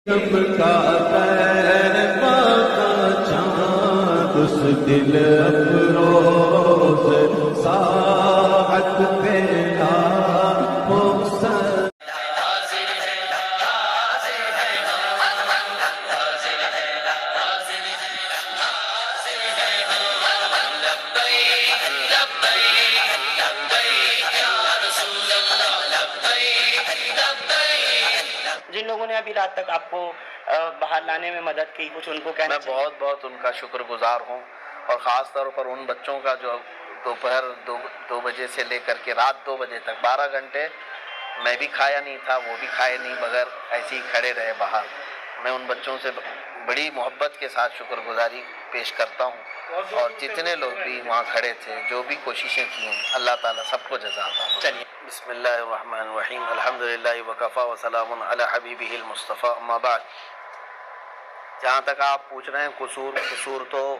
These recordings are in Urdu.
چمکا طیبہ کا چاند اس دل افروز ساعت پہ مقصد جن لوگوں نے ابھی رات تک آپ کو باہر لانے میں مدد کی، کچھ ان کو کہنا میں بہت بہت ان کا شکر گزار ہوں، اور خاص طور پر ان بچوں کا جو دوپہر دو بجے سے لے کر کے رات 2 بجے تک 12 گھنٹے میں بھی کھایا نہیں تھا، وہ بھی کھائے نہیں، بغیر ایسے ہی کھڑے رہے باہر۔ میں ان بچوں سے بڑی محبت کے ساتھ شکر گزاری پیش کرتا ہوں، اور جتنے لوگ بھی وہاں کھڑے تھے، جو بھی کوششیں کی ہیں، اللہ تعالیٰ سب کو جزا عطا فرمائے۔ چلیے، بسم اللہ الرحمن الرحیم، الحمدللہ وکفی وسلام علی حبیبہ المصطفیٰ، اما بعد۔ جہاں تک آپ پوچھ رہے ہیں قصور تو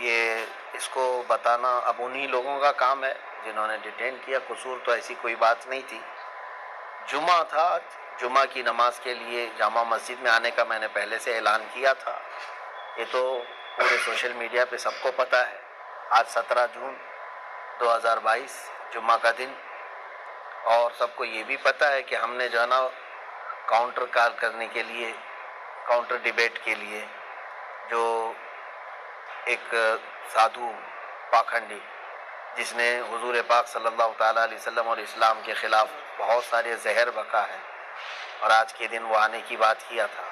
یہ اس کو بتانا اب انہی لوگوں کا کام ہے جنہوں نے ڈیٹین کیا۔ قصور تو ایسی کوئی بات نہیں تھی۔ جمعہ تھا، جمعہ کی نماز کے لیے جامع مسجد میں آنے کا میں نے پہلے سے اعلان کیا تھا، یہ تو پورے سوشل میڈیا پہ سب کو پتہ ہے۔ آج 17 جون 2022 جمعہ کا دن، اور سب کو یہ بھی پتہ ہے کہ ہم نے جو ہے نا کاؤنٹر کال کرنے کے لیے، کاؤنٹر ڈیبیٹ کے لیے، جو ایک سادھو پاکھنڈی جس نے حضور پاک صلی اللہ تعالیٰ علیہ وسلم اور اسلام کے خلاف بہت سارے زہر بکا ہے، اور آج کے دن وہ آنے کی بات کیا تھا،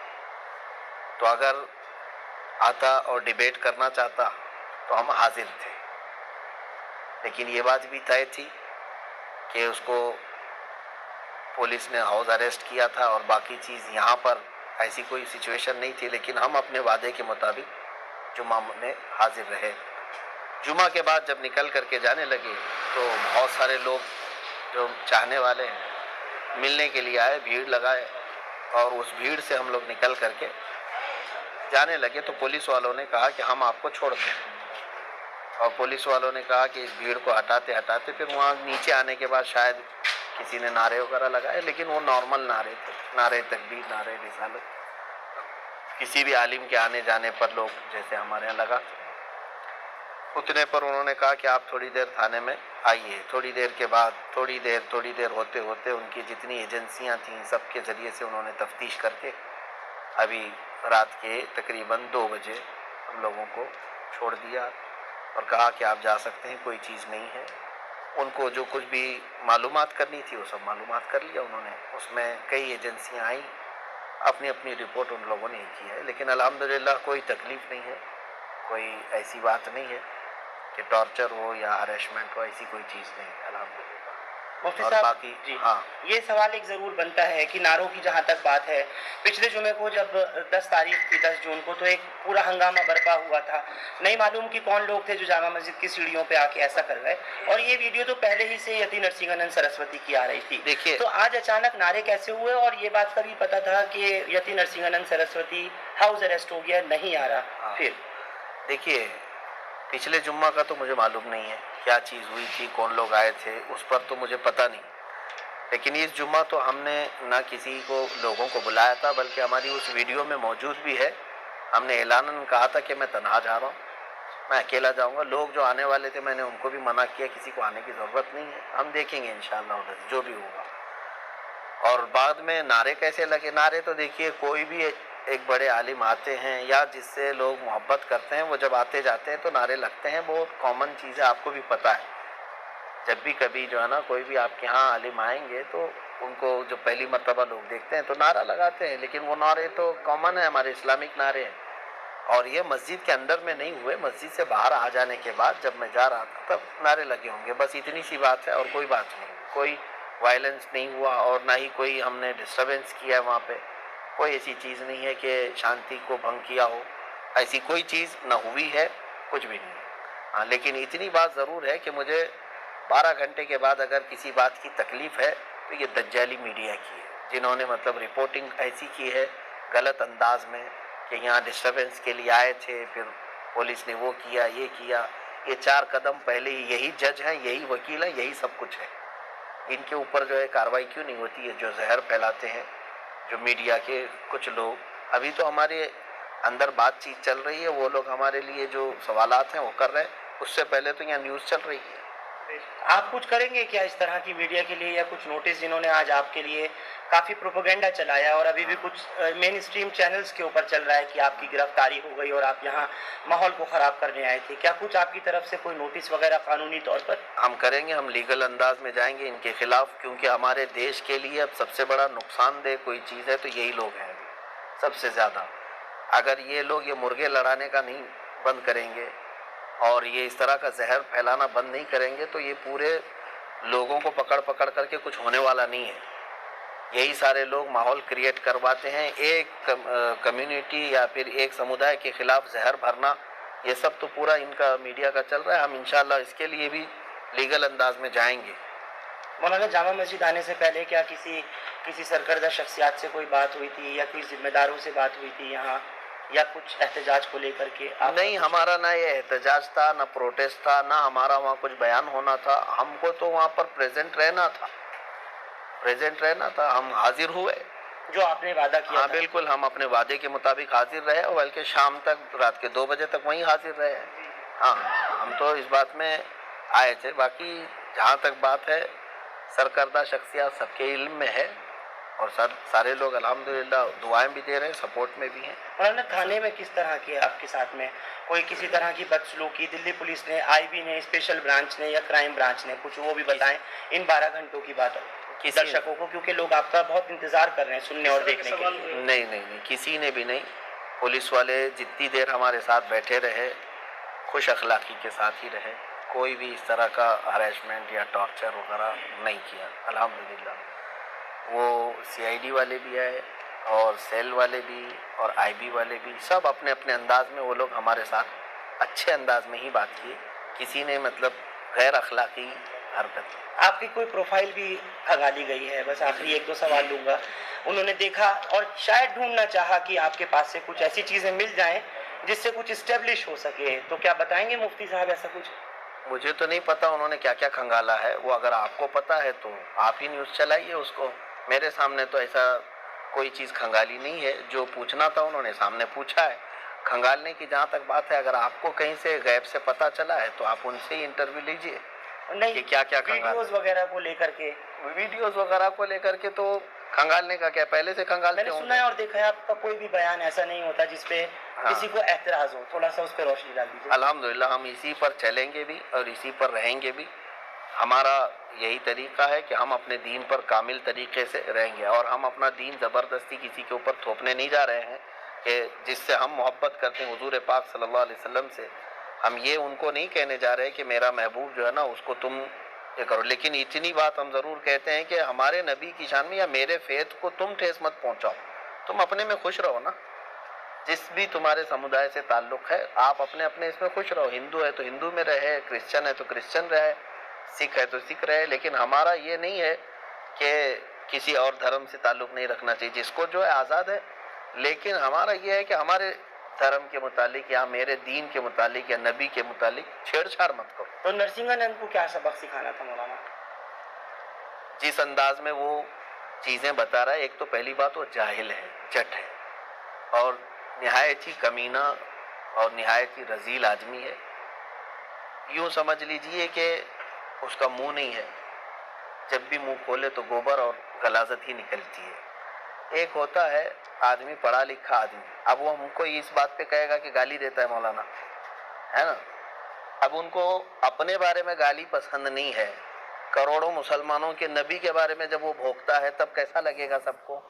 تو اگر آتا اور ڈیبیٹ کرنا چاہتا تو ہم حاضر تھے، لیکن یہ بات بھی طے تھی کہ اس کو پولیس نے ہاؤس اریسٹ کیا تھا، اور باقی چیز یہاں پر ایسی کوئی سچویشن نہیں تھی، لیکن ہم اپنے وعدے کے مطابق جمعہ میں حاضر رہے۔ جمعہ کے بعد جب نکل کر کے جانے لگے تو بہت سارے لوگ جو چاہنے والے ہیں ملنے کے لیے آئے، بھیڑ لگائے، اور اس بھیڑ سے ہم لوگ نکل کر کے جانے لگے تو پولیس والوں نے کہا کہ ہم آپ کو چھوڑتے ہیں، اور پولیس والوں نے کہا کہ اس بھیڑ کو ہٹاتے ہٹاتے پھر وہاں نیچے آنے کے بعد شاید کسی نے نعرے وغیرہ لگائے، لیکن وہ نارمل نعرے تھے، نعرے تکبیر، نعرے رسالت، کسی بھی عالم کے آنے جانے پر لوگ جیسے ہمارے یہاں لگا۔ اتنے پر انہوں نے کہا کہ آپ تھوڑی دیر تھانے میں آئیے۔ تھوڑی دیر کے بعد تھوڑی دیر ہوتے ہوتے ان کی جتنی ایجنسیاں تھیں سب کے ذریعے سے انہوں نے تفتیش کر کے ابھی رات کے تقریباً 2 بجے ہم لوگوں کو چھوڑ دیا، اور کہا کہ آپ جا سکتے ہیں، کوئی چیز نہیں ہے۔ ان کو جو کچھ بھی معلومات کرنی تھی وہ سب معلومات کر لیا انہوں نے۔ اس میں کئی ایجنسیاں آئیں، اپنی اپنی رپورٹ ان لوگوں نے کی ہے، لیکن الحمدللہ کوئی تکلیف نہیں ہے، کوئی ایسی بات نہیں ہے کہ ٹارچر ہو یا ہریشمنٹ ہو، ایسی کوئی چیز نہیں ہے الحمدللہ۔ مفتی اور صاحب باقی جی ہاں، یہ سوال ایک ضرور بنتا ہے کہ نعروں کی جہاں تک بات ہے، پچھلے جمعے کو جب 10 تاریخ تھی، 10 جون کو، تو ایک پورا ہنگامہ برپا ہوا تھا، نہیں معلوم کہ کون لوگ تھے جو جامع مسجد کی سیڑھیوں پہ آ کے ایسا کر گئے، اور یہ ویڈیو تو پہلے ہی سے یتی نرسنگھنن سرسوتی کی آ رہی تھی۔ دیکھیے تو آج اچانک نعرے کیسے ہوئے؟ اور یہ بات کا بھی پتا تھا کہ یتی نرسنگھنن سرسوتی ہاؤس اریسٹ ہو گیا، نہیں آ رہا پھر؟ دیکھیے پچھلے جمعہ کا تو مجھے معلوم نہیں ہے کیا چیز ہوئی تھی، کون لوگ آئے تھے، اس پر تو مجھے پتہ نہیں، لیکن اس جمعہ تو ہم نے نہ کسی کو لوگوں کو بلایا تھا، بلکہ ہماری اس ویڈیو میں موجود بھی ہے، ہم نے اعلاناً کہا تھا کہ میں تنہا جا رہا ہوں، میں اکیلا جاؤں گا۔ لوگ جو آنے والے تھے میں نے ان کو بھی منع کیا، کسی کو آنے کی ضرورت نہیں ہے، ہم دیکھیں گے انشاءاللہ جو بھی ہوگا۔ اور بعد میں نعرے کیسے لگے؟ نعرے تو دیکھیے کوئی بھی ایک بڑے عالم آتے ہیں یا جس سے لوگ محبت کرتے ہیں، وہ جب آتے جاتے ہیں تو نعرے لگتے ہیں، بہت کامن چیز ہے، آپ کو بھی پتہ ہے۔ جب بھی کبھی جو ہے نا کوئی بھی آپ کے ہاں عالم آئیں گے تو ان کو جو پہلی مرتبہ لوگ دیکھتے ہیں تو نعرہ لگاتے ہیں، لیکن وہ نعرے تو کامن ہے، ہمارے اسلامک نعرے ہیں، اور یہ مسجد کے اندر میں نہیں ہوئے، مسجد سے باہر آ جانے کے بعد جب میں جا رہا تھا تب نعرے لگے ہوں گے، بس اتنی سی بات ہے، اور کوئی بات نہیں، کوئی وائلنس نہیں ہوا، اور نہ ہی کوئی ہم نے ڈسٹربنس کیا ہے وہاں پہ، کوئی ایسی چیز نہیں ہے کہ شانتی کو بھنگ کیا ہو، ایسی کوئی چیز نہ ہوئی ہے، کچھ بھی نہیں۔ ہاں لیکن اتنی بات ضرور ہے کہ مجھے 12 گھنٹے کے بعد اگر کسی بات کی تکلیف ہے تو یہ دجالی میڈیا کی ہے، جنہوں نے مطلب رپورٹنگ ایسی کی ہے غلط انداز میں کہ یہاں ڈسٹربنس کے لیے آئے تھے، پھر پولیس نے وہ کیا، یہ کیا، یہ 4 قدم پہلے ہی یہی جج ہیں، یہی وکیل ہیں، یہی سب کچھ ہے، ان کے اوپر جو ہے کارروائی کیوں نہیں ہوتی ہے جو زہر پھیلاتے ہیں، جو میڈیا کے کچھ لوگ، ابھی تو ہمارے اندر بات چیت چل رہی ہے، وہ لوگ ہمارے لیے جو سوالات ہیں وہ کر رہے ہیں، اس سے پہلے تو یہاں نیوز چل رہی ہے۔ آپ کچھ کریں گے کیا اس طرح کی میڈیا کے لیے، یا کچھ نوٹس جنہوں نے آج آپ کے لیے کافی پروپیگنڈا چلایا اور ابھی بھی کچھ مین اسٹریم چینلز کے اوپر چل رہا ہے کہ آپ کی گرفتاری ہو گئی اور آپ یہاں ماحول کو خراب کرنے آئے تھے، کیا کچھ آپ کی طرف سے کوئی نوٹس وغیرہ قانونی طور پر؟ ہم کریں گے، ہم لیگل انداز میں جائیں گے ان کے خلاف، کیونکہ ہمارے دیش کے لیے اب سب سے بڑا نقصان دہ کوئی چیز ہے تو یہی لوگ ہیں سب سے زیادہ۔ اگر یہ لوگ یہ مرغے لڑانے کا نہیں بند کریں گے اور یہ اس طرح کا زہر پھیلانا بند نہیں کریں گے تو یہ پورے لوگوں کو پکڑ کر کے کچھ ہونے والا نہیں ہے۔ یہی سارے لوگ ماحول کریٹ کرواتے ہیں، ایک کمیونٹی یا پھر ایک سمودائے کے خلاف زہر بھرنا، یہ سب تو پورا ان کا میڈیا کا چل رہا ہے۔ ہم انشاءاللہ اس کے لیے بھی لیگل انداز میں جائیں گے۔ مولانا، جامع مسجد آنے سے پہلے کیا کسی سرکردہ شخصیات سے کوئی بات ہوئی تھی یا کوئی ذمہ داروں سے بات ہوئی تھی یہاں، یا کچھ احتجاج کو لے کر کے؟ نہیں، ہمارا نہ یہ احتجاج تھا، نہ پروٹیسٹ تھا، نہ ہمارا وہاں کچھ بیان ہونا تھا۔ ہم کو تو وہاں پر پریزنٹ رہنا تھا، ہم حاضر ہوئے جو آپ نے وعدہ کیا ہاں تھا۔ بالکل، ہم اپنے وعدے کے مطابق حاضر رہے، اور بلکہ شام تک، رات کے 2 بجے تک وہیں حاضر رہے۔ ہاں، ہم تو اس بات میں آئے تھے۔ باقی جہاں تک بات ہے، سرکردہ شخصیات سب کے علم میں ہے، اور سارے لوگ الحمدللہ دعائیں بھی دے رہے ہیں، سپورٹ میں بھی ہیں۔ مولانا، تھانے میں کس طرح کی آپ کے ساتھ میں کوئی کسی طرح کی بدسلوکی دلی پولیس نے، آئی بی نے، اسپیشل برانچ نے یا کرائم برانچ نے، کچھ وہ بھی بتائیں ان 12 گھنٹوں کی بات درشکوں کو، کیونکہ لوگ آپ کا بہت انتظار کر رہے ہیں سننے اور دیکھنے کے لیے۔ نہیں، کسی نے بھی نہیں۔ پولیس والے جتنی دیر ہمارے ساتھ بیٹھے رہے، خوش اخلاقی کے ساتھ ہی رہے، کوئی بھی اس طرح کا ہریسمنٹ یا ٹارچر وغیرہ نہیں کیا الحمدللہ۔ وہ سی آئی ڈی والے بھی آئے اور سیل والے بھی اور آئی بی والے بھی، سب اپنے اپنے انداز میں وہ لوگ ہمارے ساتھ اچھے انداز میں ہی بات کی، کسی نے مطلب غیر اخلاقی حرکت۔ آپ کی کوئی پروفائل بھی کھنگالی گئی ہے؟ بس آخری 1-2 سوال لوں گا۔ انہوں نے دیکھا اور شاید ڈھونڈنا چاہا کہ آپ کے پاس سے کچھ ایسی چیزیں مل جائیں جس سے کچھ اسٹیبلش ہو سکے، تو کیا بتائیں گے مفتی صاحب ایسا کچھ؟ مجھے تو نہیں پتا انہوں نے کیا کیا کھنگالا ہے، وہ اگر آپ کو پتا ہے تو آپ ہی نیوز چلائیے اس کو۔ میرے سامنے تو ایسا کوئی چیز کھنگالی نہیں ہے، جو پوچھنا تھا انہوں نے سامنے پوچھا ہے۔ کھنگالنے کی جہاں تک بات ہے، اگر آپ کو کہیں سے غیب سے پتا چلا ہے تو آپ ان سے ہی انٹرویو لیجئے نہیں، کہ کیا کیا کھنگالا۔ ویڈیوز وغیرہ کو لے کر کے؟ ویڈیوز وغیرہ کو لے کر کے تو کھنگالنے کا کیا، پہلے سے میں کھنگالتے نے ہوں سنا ہے اور دیکھا ہے آپ کا کوئی بھی بیان ایسا نہیں ہوتا جس پہ کسی کو اعتراض ہو، تھوڑا سا اس پہ روشنی ڈال دیجیے۔ الحمدللہ ہم اسی پر چلیں گے بھی اور اسی پر رہیں گے بھی۔ ہمارا یہی طریقہ ہے کہ ہم اپنے دین پر کامل طریقے سے رہیں گے، اور ہم اپنا دین زبردستی کسی کے اوپر تھوپنے نہیں جا رہے ہیں، کہ جس سے ہم محبت کرتے ہیں حضور پاک صلی اللہ علیہ وسلم سے، ہم یہ ان کو نہیں کہنے جا رہے کہ میرا محبوب جو ہے نا اس کو تم یہ کرو، لیکن اتنی بات ہم ضرور کہتے ہیں کہ ہمارے نبی کی شان میں یا میرے فیت کو تم ٹھیس مت پہنچاؤ، تم اپنے میں خوش رہو نا، جس بھی تمہارے سمودائے سے تعلق ہے آپ اپنے اس میں خوش رہو، ہندو ہے تو ہندو میں رہے، کرسچن ہے تو کرسچن رہے، سکھ ہے تو سکھ رہے، لیکن ہمارا یہ نہیں ہے کہ کسی اور دھرم سے تعلق نہیں رکھنا چاہیے، جس کو جو ہے آزاد ہے، لیکن ہمارا یہ ہے کہ ہمارے دھرم کے متعلق یا میرے دین کے متعلق یا نبی کے متعلق چھیڑ چھاڑ مت کرو۔ تو نرسنگھانند کو کیا سبق سکھانا تھا مولانا؟ جس انداز میں وہ چیزیں بتا رہا ہے، ایک تو پہلی بات وہ جاہل ہے، جٹ ہے، اور نہایت ہی کمینہ اور نہایت ہی رذیل آدمی ہے۔ یوں سمجھ لیجئے کہ اس کا منہ نہیں ہے، جب بھی منہ کھولے تو گوبر اور غلاظت ہی نکلتی ہے۔ ایک ہوتا ہے آدمی پڑھا لکھا آدمی، اب وہ ہم کو اس بات پہ کہے گا کہ گالی دیتا ہے مولانا، ہے نا؟ اب ان کو اپنے بارے میں گالی پسند نہیں ہے، کروڑوں مسلمانوں کے نبی کے بارے میں جب وہ بھوکتا ہے تب کیسا لگے گا سب کو؟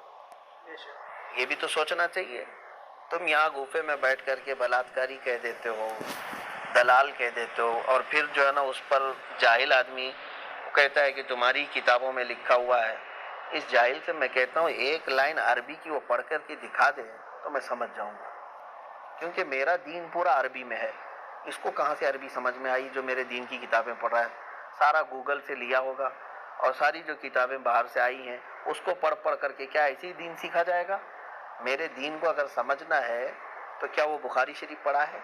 یہ بھی تو سوچنا چاہیے۔ تم یہاں گوفے میں بیٹھ کر کے بلاತ್ಕಾری کہہ دیتے ہو، دلال کہہ دیتے ہو، اور پھر جو ہے نا اس پر جاہل آدمی کہتا ہے کہ تمہاری کتابوں میں لکھا ہوا ہے۔ اس جاہل سے میں کہتا ہوں ایک لائن عربی کی وہ پڑھ کر کے دکھا دے تو میں سمجھ جاؤں گا، کیونکہ میرا دین پورا عربی میں ہے۔ اس کو کہاں سے عربی سمجھ میں آئی جو میرے دین کی کتابیں پڑھ رہا ہے؟ سارا گوگل سے لیا ہوگا، اور ساری جو کتابیں باہر سے آئی ہیں اس کو پڑھ کر کے کیا ایسے ہی دین سیکھا جائے گا؟ میرے دین کو اگر سمجھنا ہے تو کیا وہ بخاری شریف پڑھا ہے؟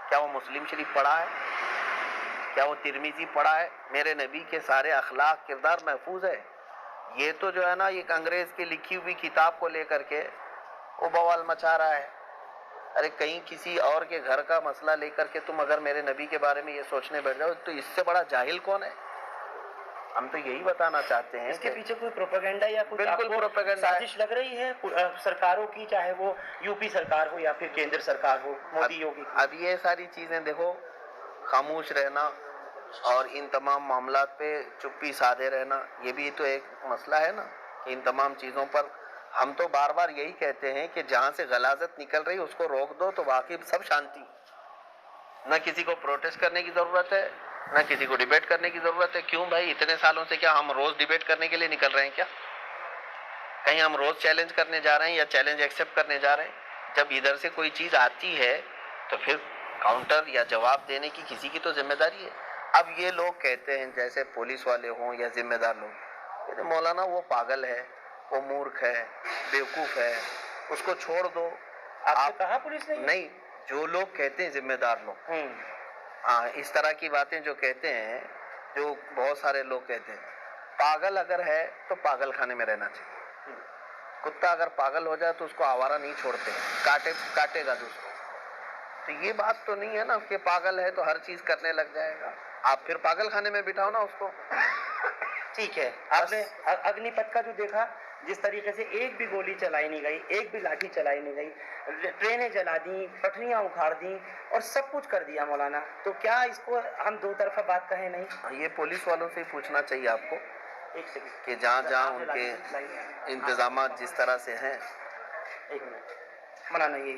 کیا وہ مسلم شریف پڑھا ہے؟ کیا وہ ترمذی پڑھا ہے؟ میرے نبی کے سارے اخلاق کردار محفوظ ہے، یہ تو جو ہے نا ایک انگریز کی لکھی ہوئی کتاب کو لے کر کے وہ بوال مچا رہا ہے. ارے کہیں کسی اور کے گھر کا مسئلہ لے کر کے تم اگر میرے نبی کے بارے میں یہ سوچنے بیٹھ جاؤ تو اس سے بڑا جاہل کون ہے؟ ہم تو یہی بتانا چاہتے ہیں اس کے کہ پیچھے کوئی پروپیگنڈا یا کچھ بالکل آپ کو پروپیگنڈا ہے. سازش لگ رہی ہے سرکاروں کی، چاہے وہ یو پی سرکار ہو یا پھر کیندر سرکار ہو، مودی یوگی کی؟ اب یہ ساری چیزیں دیکھو، خاموش رہنا اور ان تمام معاملات پہ چپی سادھے رہنا یہ بھی تو ایک مسئلہ ہے نا، کہ ان تمام چیزوں پر ہم تو بار بار یہی کہتے ہیں کہ جہاں سے غلاظت نکل رہی اس کو روک دو تو واقعی سب شانتی. نہ کسی کو پروٹیسٹ کرنے کی ضرورت ہے، نہ کسی کو ڈیبیٹ کرنے کی ضرورت ہے. کیوں بھائی اتنے سالوں سے کیا ہم روز ڈیبیٹ کرنے کے لیے نکل رہے ہیں کیا؟ کہیں ہم روز چیلنج کرنے جا رہے ہیں یا چیلنج ایکسیپٹ کرنے جا رہے ہیں؟ جب ادھر سے کوئی چیز آتی ہے تو پھر کاؤنٹر یا جواب دینے کی کسی کی تو ذمہ داری ہے. اب یہ لوگ کہتے ہیں جیسے پولیس والے ہوں یا ذمہ دار لوگ، کہتے ہیں مولانا وہ پاگل ہے، وہ مورکھ ہے، بیوقوف ہے، اس کو چھوڑ دو. آپ نے کہا پولیس نے؟ نہیں، جو لوگ کہتے ہیں ذمہ دار لوگ، ہاں اس طرح کی باتیں جو کہتے ہیں، جو بہت سارے لوگ کہتے ہیں، پاگل اگر ہے تو پاگل خانے میں رہنا چاہیے. کتا اگر پاگل ہو جائے تو اس کو آوارہ نہیں چھوڑتے، کاٹے گا دوسروں. تو یہ بات تو نہیں ہے نا کہ پاگل ہے تو ہر چیز کرنے لگ جائے گا. آپ پھر پاگل خانے میں بٹھاؤ نا اس کو. ٹھیک ہے، آپ نے اگنی پتھ کا جو دیکھا، جس طریقے سے ایک بھی گولی چلائی نہیں گئی، ایک بھی لاٹھی چلائی نہیں گئی، ٹرینیں جلا دیں، پٹریاں اکھاڑ دیں اور سب کچھ کر دیا مولانا، تو کیا اس کو ہم دو طرفہ بات کہیں نہیں؟ یہ پولیس والوں سے ہی پوچھنا چاہیے آپ کو ایک سیکنڈ کہ جہاں جہاں ان کے انتظامات جس طرح سے ہیں. ایک منٹ مولانا، یہ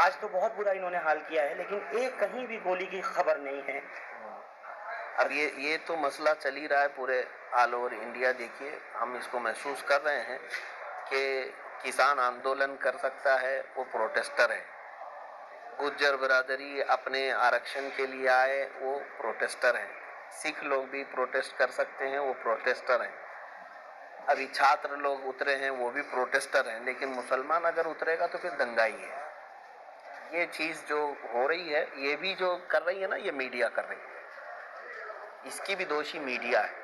آج تو بہت برا انہوں نے حال کیا ہے، لیکن ایک کہیں بھی گولی کی خبر نہیں ہے. اب یہ تو مسئلہ چل ہی رہا ہے پورے آل اوور انڈیا. دیکھیے ہم اس کو محسوس کر رہے ہیں کہ کسان آندولن کر سکتا ہے، وہ پروٹیسٹر ہے. گجر برادری اپنے آرکشن کے لیے آئے، وہ پروٹیسٹر ہیں. سکھ لوگ بھی پروٹیسٹ کر سکتے ہیں، وہ پروٹیسٹر ہیں. ابھی چھاتر لوگ اترے ہیں، وہ بھی پروٹیسٹر ہیں. لیکن مسلمان اگر اترے گا تو پھر دنگائی ہے. یہ چیز جو ہو رہی ہے، یہ بھی جو کر رہی ہے نا، یہ میڈیا کر رہی ہے. اس کی بھی دوشی میڈیا ہے.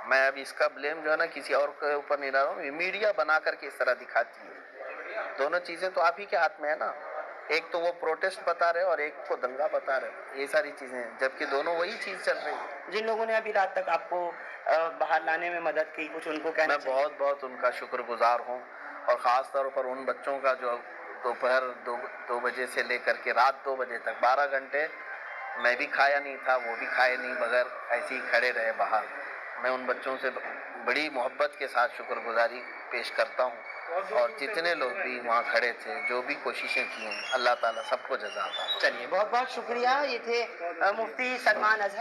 میں اب اس کا بلیم جو ہے نا کسی اور کے اوپر نہیں ڈال رہا ہوں، یہ میڈیا بنا کر کے اس طرح دکھاتی ہے. دونوں چیزیں تو آپ ہی کے ہاتھ میں ہے نا. ایک تو وہ پروٹیسٹ بتا رہے اور ایک کو دنگا بتا رہے. یہ ساری چیزیں ہیں، جبکہ دونوں وہی چیز چل رہی ہے. جن لوگوں نے ابھی رات تک آپ کو باہر لانے میں مدد کی، کچھ ان کو کہنا میں بہت بہت ان کا شکر گزار ہوں، اور خاص طور پر ان بچوں کا جو دوپہر 2 بجے سے لے کر کے رات 2 بجے تک 12 گھنٹے میں بھی کھایا نہیں تھا، وہ بھی کھائے نہیں، بغیر ایسے ہی کھڑے رہے باہر. میں ان بچوں سے بڑی محبت کے ساتھ شکر گزاری پیش کرتا ہوں. اور جتنے لوگ بھی وہاں کھڑے تھے، جو بھی کوششیں کی ہیں، اللہ تعالیٰ سب کو جزا عطا فرمائے. چلیے، بہت بہت شکریہ. یہ تھے مفتی سلمان اظہر.